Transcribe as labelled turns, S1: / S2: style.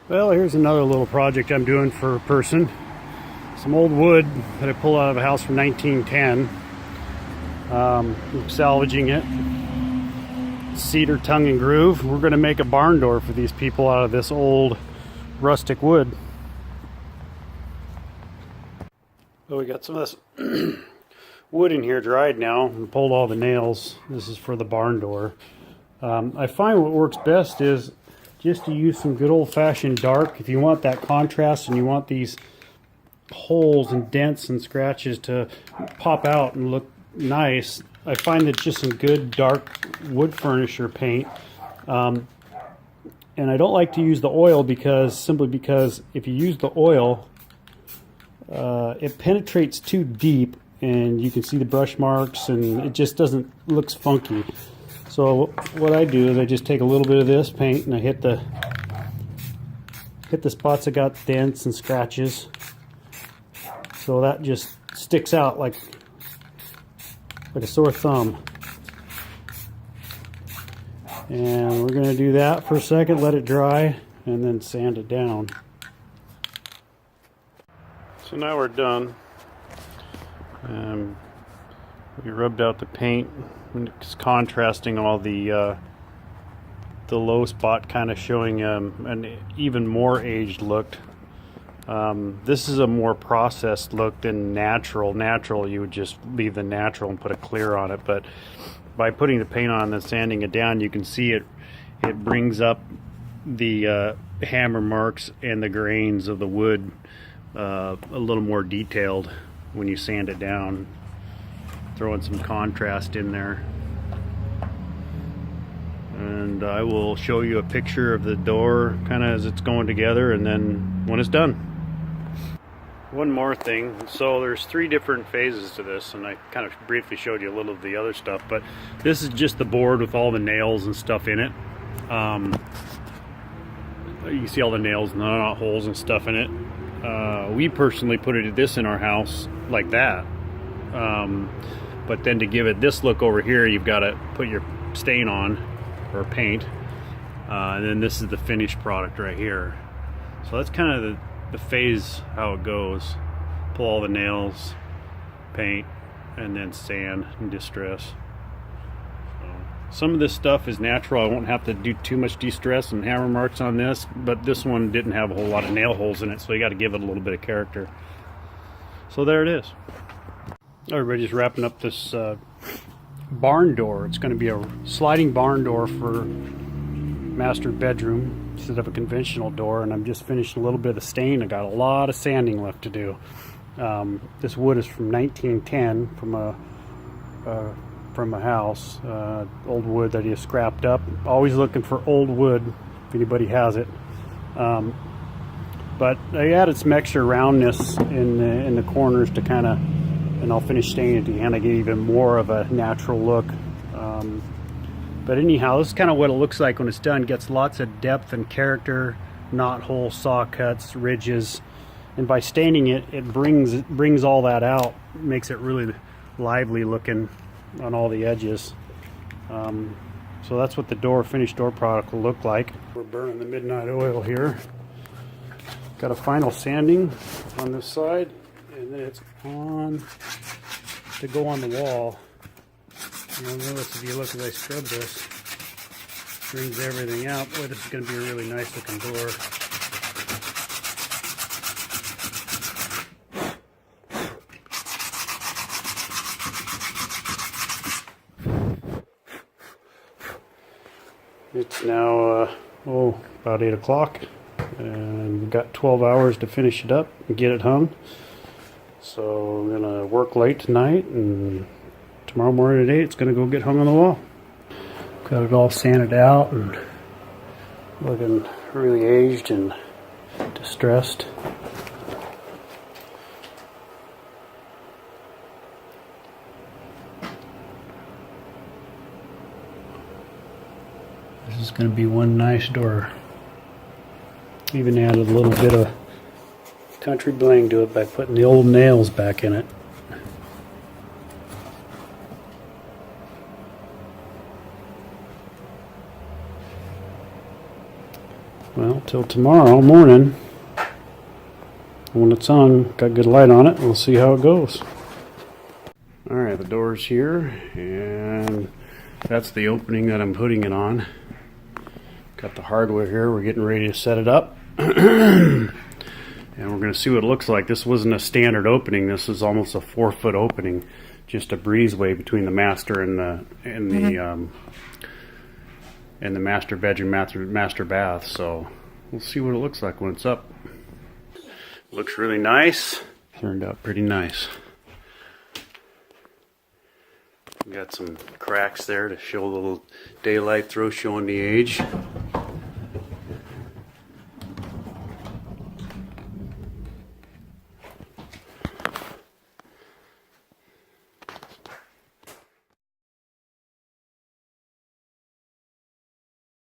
S1: Well, here's another little project I'm doing for a person. Some old wood that I pulled out of a house from 1910. I'm salvaging it. Cedar tongue and groove. We're going to make a barn door for these people out of this old rustic wood. So we got some of this wood in here dried now and pulled all the nails. This is for the barn door. I find what works best is just to use some good old-fashioned dark. If you want that contrast and you want these holes and dents and scratches to pop out and look nice, I find that just some good dark wood furniture paint. And I don't like to use the oil simply because if you use the oil, it penetrates too deep and you can see the brush marks and it just looks funky. So what I do is I just take a little bit of this paint and I hit the spots that got dents and scratches, so that just sticks out like a sore thumb. And we're going to do that for a second, let it dry, and then sand it down. So now we're done. We rubbed out the paint. It's contrasting all the low spot, kind of showing an even more aged look. This is a more processed look than natural. Natural, you would just leave the natural and put a clear on it, but by putting the paint on and then sanding it down, you can see it brings up the hammer marks and the grains of the wood a little more detailed when you sand it down, throwing some contrast in there. And I will show you a picture of the door kind of as it's going together and then when it's done. One more thing, so there's 3 different phases to this, and I kind of briefly showed you a little of the other stuff, but this is just the board with all the nails and stuff in it. You can see all the nails and the knot holes and stuff in it. We personally put this in our house like that, but then to give it this look over here, you've got to put your stain on or paint, and then this is the finished product right here. So that's kind of the phase how it goes. Pull all the nails, paint, and then sand and distress. So some of this stuff is natural. I won't have to do too much distress and hammer marks on this, but this one didn't have a whole lot of nail holes in it, so you got to give it a little bit of character. So there it is. Everybody's wrapping up this barn door. It's going to be a sliding barn door for master bedroom instead of a conventional door, and I'm just finishing a little bit of the stain. I got a lot of sanding left to do. This wood is from 1910 from a house, old wood that he has scrapped up. Always looking for old wood if anybody has it. But I added some extra roundness in the corners to kind of, and I'll finish staining it to kind of get even more of a natural look. But anyhow, this is kind of what it looks like when it's done. It gets lots of depth and character, knot holes, saw cuts, ridges, and by staining it, it brings all that out, makes it really lively looking on all the edges. So that's what the finished door product will look like. We're burning the midnight oil here. Got a final sanding on this side, and then it's on to go on the wall. You'll notice if you look as I scrub this, brings everything out. Boy, this is going to be a really nice looking door. It's now about 8 o'clock, and we've got 12 hours to finish it up and get it hung. So I'm going to work late tonight, and tomorrow morning at 8 it's going to go get hung on the wall. Got it all sanded out and looking really aged and distressed. This is going to be one nice door. Even added a little bit of country bling to it by putting the old nails back in it. Well, till tomorrow morning when it's on. Got good light on it. We'll see how it goes. All right, the door's here, and that's the opening that I'm putting it on. Got the hardware here. We're getting ready to set it up. And we're going to see what it looks like. This wasn't a standard opening. This is almost a 4-foot opening, just a breezeway between the master and the master bedroom, master bath. So we'll see what it looks like when it's up. Looks really nice. Turned out pretty nice. Got some cracks there to show a little daylight through, showing the age.